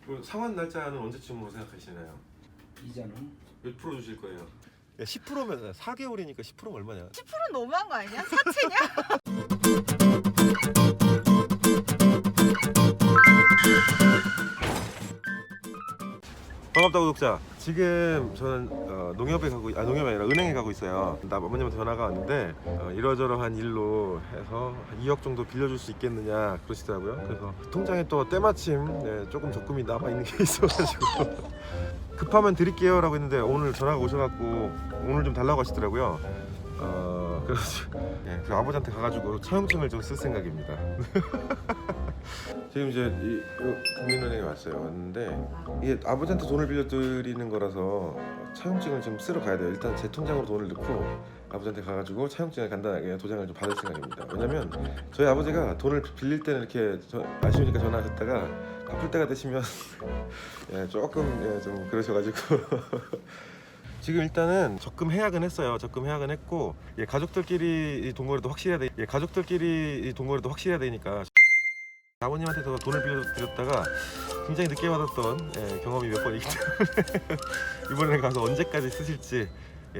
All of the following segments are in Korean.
그 상환 날짜는 언제쯤으로 생각하시나요? 이자는 몇 프로 주실 거예요? 야, 10%면 4개월이니까 10%면 얼마냐? 10%는 너무한 거 아니야? 사채냐? 반갑다 구독자. 지금 저는 농협이 아니라 은행에 가고 있어요. 나 어머님한테 전화가 왔는데 이러저러한 일로 해서 한 2억 정도 빌려줄 수 있겠느냐 그러시더라고요. 그래서 통장에 또 때마침 조금 적금이 남아 있는 게 있어가지고 급하면 드릴게요 라고 했는데 오늘 전화가 오셔갖고 오늘 좀 달라고 하시더라고요. 그래서 그 아버지한테 가가지고 차용증을 좀 쓸 생각입니다. 지금 이제 국민은행에 왔는데 이게 아버지한테 돈을 빌려드리는 거라서 차용증을 좀 쓰러 가야 돼요. 일단 제 통장으로 돈을 넣고 아버지한테 가가지고 차용증을 간단하게 도장을 좀 받을 생각입니다. 왜냐면 저희 아버지가 돈을 빌릴 때는 이렇게 아쉬우니까 전화하셨다가 갚을 때가 되시면 조금 좀 그러셔가지고 지금 일단은 적금 해약은 했어요. 적금 해약은 했고 가족들끼리 동거래도 확실해야 되니까 아버님한테서 돈을 빌려드렸다가 굉장히 늦게 받았던 경험이 몇 번 있기 때문에 이번에 가서 언제까지 쓰실지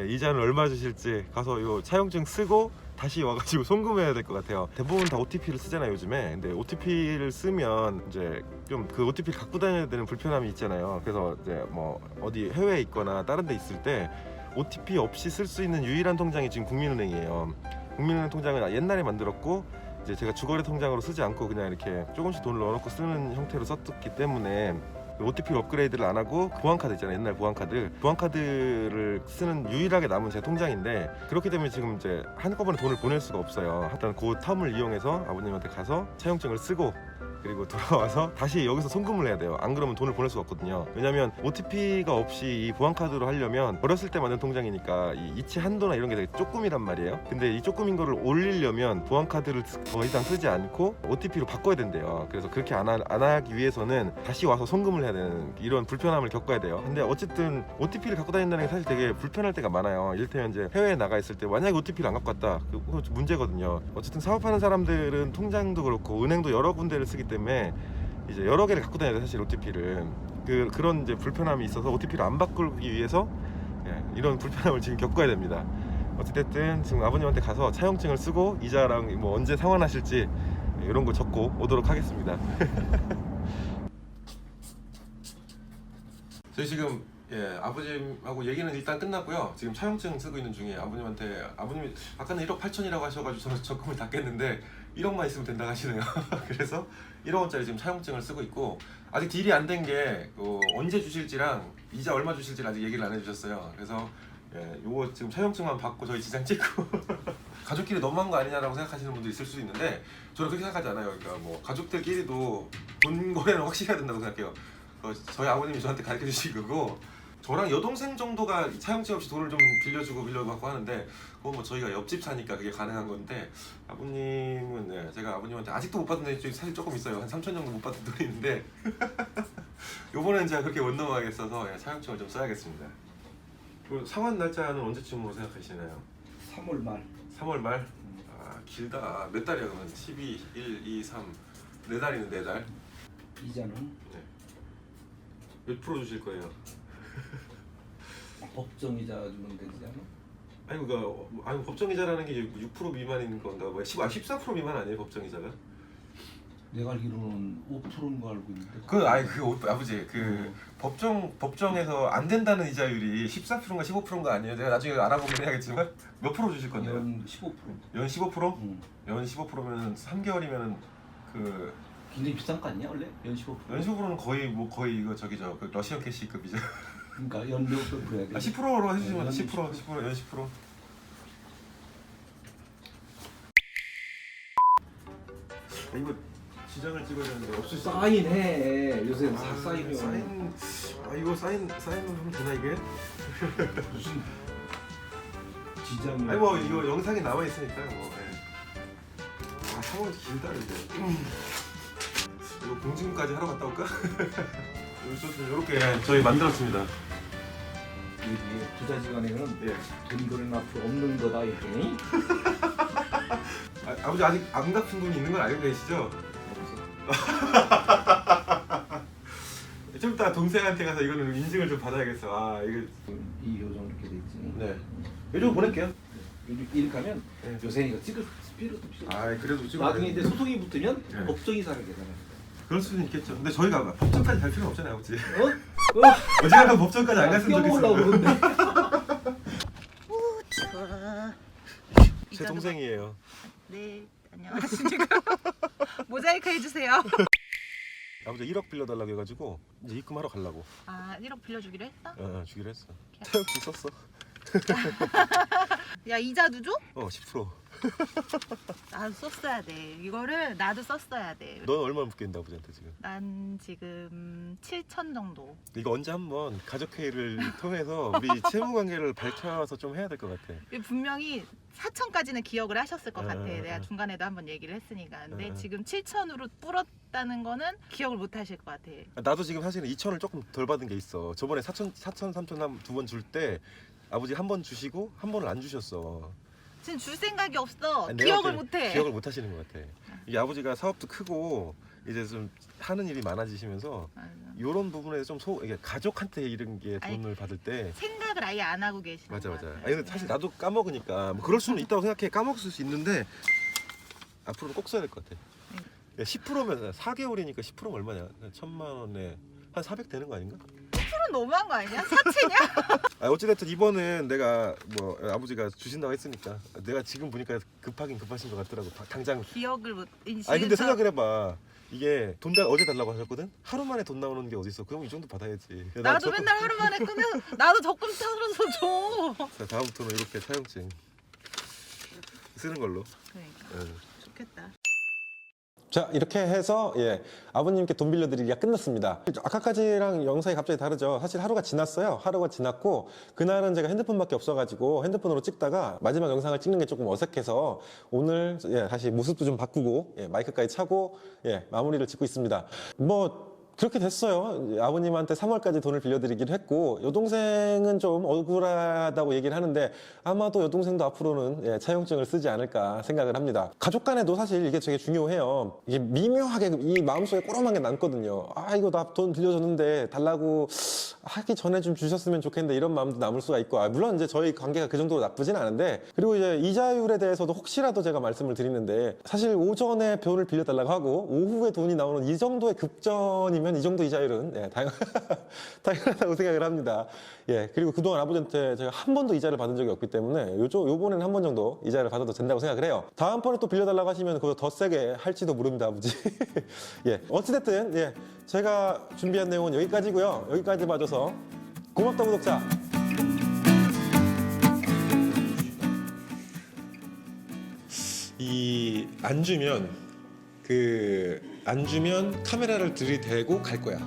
이자는 얼마 주실지 가서 요 차용증 쓰고 다시 와가지고 송금해야 될 것 같아요. 대부분 다 OTP를 쓰잖아요 요즘에. 근데 OTP를 쓰면 이제 좀 그 OTP를 갖고 다녀야 되는 불편함이 있잖아요. 그래서 이제 뭐 어디 해외에 있거나 다른 데 있을 때 OTP 없이 쓸 수 있는 유일한 통장이 지금 국민은행이에요. 국민은행 통장을 옛날에 만들었고 이제 제가 주거래 통장으로 쓰지 않고 그냥 이렇게 조금씩 돈을 넣어놓고 쓰는 형태로 썼기 때문에 OTP 업그레이드를 안 하고 보안카드 있잖아요. 옛날 보안카드를 쓰는 유일하게 남은 제 통장인데 그렇기 때문에 지금 이제 한꺼번에 돈을 보낼 수가 없어요. 일단 그 텀을 이용해서 아버님한테 가서 차용증을 쓰고 그리고 돌아와서 다시 여기서 송금을 해야 돼요. 안 그러면 돈을 보낼 수가 없거든요. 왜냐면 OTP가 없이 이 보안카드로 하려면 어렸을 때 만든 통장이니까 이 이체 한도나 이런 게 되게 조금이란 말이에요. 근데 이 조금인 거를 올리려면 보안카드를 더 이상 쓰지 않고 OTP로 바꿔야 된대요. 그래서 그렇게 안 하기 위해서는 다시 와서 송금을 해야 되는 이런 불편함을 겪어야 돼요. 근데 어쨌든 OTP를 갖고 다닌다는 게 사실 되게 불편할 때가 많아요. 이를테면 이제 해외에 나가 있을 때 만약에 OTP를 안 갖고 갔다 그거 문제거든요. 어쨌든 사업하는 사람들은 통장도 그렇고 은행도 여러 군데를 쓰기 때문에 이제 여러 개를 갖고 다녀야 돼 사실 OTP를 그런 이제 불편함이 있어서 OTP를 안 바꾸기 위해서 이런 불편함을 지금 겪어야 됩니다. 어쨌든 지금 아버님한테 가서 차용증을 쓰고 이자랑 뭐 언제 상환하실지 이런 거 적고 오도록 하겠습니다. 저희 지금 아버님하고 얘기는 일단 끝났고요. 지금 차용증 쓰고 있는 중에 아버님이 아까는 1억 8천이라고 하셔가지고 저는 적금을 다 깼는데 1억만 있으면 된다고 하시네요. 그래서 1억 원짜리 지금 차용증을 쓰고 있고 아직 딜이 안 된 게 언제 주실지랑 이자 얼마 주실지를 아직 얘기를 안 해주셨어요. 그래서 요거 지금 차용증만 받고 저희 지장 찍고 가족끼리 너무한 거 아니냐라고 생각하시는 분도 있을 수 있는데 저는 그렇게 생각하지 않아요. 그러니까 뭐 가족들끼리도 돈 거래는 확실해야 된다고 생각해요. 저희 아버님이 저한테 가르쳐 주신 거고 저랑 여동생 정도가 차용증 없이 돈을 좀 빌려받고 하는데 그건 뭐 저희가 옆집 사니까 그게 가능한 건데 아버님은 제가 아버님한테 아직도 못 받은 돈이 사실 조금 있어요. 한 3천 정도 못 받은 돈이 있는데 요번엔 제가 그렇게 못 넘어가겠어서 차용증을 좀 써야겠습니다. 그 상환 날짜는 언제쯤으로 생각하시나요? 3월 말 3월 말? 아 길다. 몇 달이야 그러면? 12, 1, 2, 3 4달이네 4달. 이자는 몇 프로 주실 거예요? 법정 이자 주면 되지 않아? 아니 법정이자라는 게 6% 미만인 건가? 14% 미만 아니에요 법정이자가? 내가 알기로는 5%인 거 알고 있는데. 아버지 법정에서 안 된다는 이자율이 14%인가 15%인가 아니에요? 내가 나중에 알아보긴 해야겠지만 몇 프로 주실 건데요? 연 15%. 연 15%? 응. 연 15%면 3개월이면 굉장히 비싼 거 아니야 원래? 연 15%. 연 15%는 거의 이거 그 러시안 캐시급이죠. 그러니까 연 몇 프로 해야 돼? 10%로 해주시면 10%, 연 10%. 이거 지장을 찍어야 되는데 없으시죠? 사인해. 요새 다 사인이요. 이거 사인을 하면 되나 이게? 무슨 지장이? 아니 뭐 이거 영상이 남아 있으니까 뭐. 상황이 길다 이제. 이거 공증까지 하러 갔다 올까? 이렇게 저희 만들었습니다. 이 부자지간에는 돈 거래는 앞으로 없는 거다 이게. 아버지 아직 안 갚은 돈이 있는 건 알고 계시죠? 좀 이따 동생한테 가서 이거는 인증을 좀 받아야겠어. 아 이거 이 요정 이렇게 돼 있지. 네. 요정 보낼게요. 이렇게 하면 네. 요새니까 찍을 필요도 없어. 아 그래도 지금 나중에 이제 소송이 붙으면 네. 법정이 사는 거잖아. 그럴 수는 있겠죠. 근데 저희가 법정까지 갈 필요는 없잖아요, 아버지. 어? 어지간하면 법정까지 안 갔으면 뛰어보려고 좋겠어요. 그러는데. 오 좋아. 제 동생이에요. 네 안녕하십니까. 모자이크 해주세요. 아버지 1억 빌려달라고 해가지고 이제 입금하러 가려고. 아 1억 빌려주기로 했어? 주기로 했어. 차용증 썼어. 야 이자도 줘? 10%. 나도 썼어야 돼. 이거를 나도 썼어야 돼. 넌 얼마 묶겠는데 아버지한테 지금? 난 지금 7천 정도. 이거 언제 한번 가족회의를 통해서 우리 채무관계를 밝혀서 좀 해야 될 것 같아. 분명히 4천까지는 기억을 하셨을 것 같아. 응, 내가 응. 중간에도 한번 얘기를 했으니까. 근데 응. 지금 7천으로 불었다는 거는 기억을 못 하실 것 같아. 나도 지금 사실은 2천을 조금 덜 받은 게 있어. 저번에 3천 3천 두 번 줄 때 아버지 한 번 주시고 한 번을 안 주셨어. 지금 줄 생각이 없어. 아니, 내가 기억을 볼 때 못 해. 기억을 못 하시는 것 같아. 이게 아버지가 사업도 크고 이제 좀 하는 일이 많아지시면서 이런 부분에서 좀 이게 가족한테 이런 게 아니, 돈을 받을 때 생각을 아예 안 하고 계시는 맞아 것 맞아. 같아요. 아니 근데 사실 나도 까먹으니까 뭐 그럴 수는 있다고 생각해. 까먹을 수 있는데 앞으로는 꼭 써야 될 것 같아. 10%면 4개월이니까 10%면 얼마냐? 1,000만 원에 한 400 되는 거 아닌가? 술은 너무한 거 아니야? 사채냐? 어찌됐든 이번은 내가 뭐 아버지가 주신다고 했으니까 내가 지금 보니까 급하긴 급하신 것 같더라고. 당장. 기억을 못. 아니 근데 생각을 해봐. 이게 어제 달라고 하셨거든? 하루 만에 돈 나오는 게 어딨어? 그럼 이 정도 받아야지. 나도 맨날 하루 만에 끊어. 나도 적금 타서 줘. 자, 다음부터는 이렇게 차용증 쓰는 걸로. 그러니까 응. 좋겠다. 자, 이렇게 해서 아버님께 돈 빌려드리기가 끝났습니다. 아까까지랑 영상이 갑자기 다르죠. 사실 하루가 지났어요. 하루가 지났고 그날은 제가 핸드폰밖에 없어가지고 핸드폰으로 찍다가 마지막 영상을 찍는 게 조금 어색해서 오늘 다시 모습도 좀 바꾸고 마이크까지 차고 마무리를 짓고 있습니다. 뭐 그렇게 됐어요. 아버님한테 3월까지 돈을 빌려드리기로 했고 여동생은 좀 억울하다고 얘기를 하는데 아마도 여동생도 앞으로는 차용증을 쓰지 않을까 생각을 합니다. 가족 간에도 사실 이게 되게 중요해요. 이게 미묘하게 이 마음속에 꼬라만 게 남거든요. 아 이거 나 돈 빌려줬는데 달라고 하기 전에 좀 주셨으면 좋겠는데 이런 마음도 남을 수가 있고 물론 이제 저희 관계가 그 정도로 나쁘진 않은데 그리고 이제 이자율에 대해서도 혹시라도 제가 말씀을 드리는데 사실 오전에 돈을 빌려달라고 하고 오후에 돈이 나오는 이 정도의 급전이면 이 정도 이자율은 당연하다고 생각을 합니다. 그리고 그동안 아버지한테 제가 한 번도 이자를 받은 적이 없기 때문에 요번에는 한 번 정도 이자를 받아도 된다고 생각을 해요. 다음번에 또 빌려달라고 하시면 그거 더 세게 할지도 모릅니다, 아버지. 어찌됐든 제가 준비한 내용은 여기까지고요. 여기까지 봐줘서 고맙다, 구독자. 안 주면 카메라를 들이대고 갈 거야.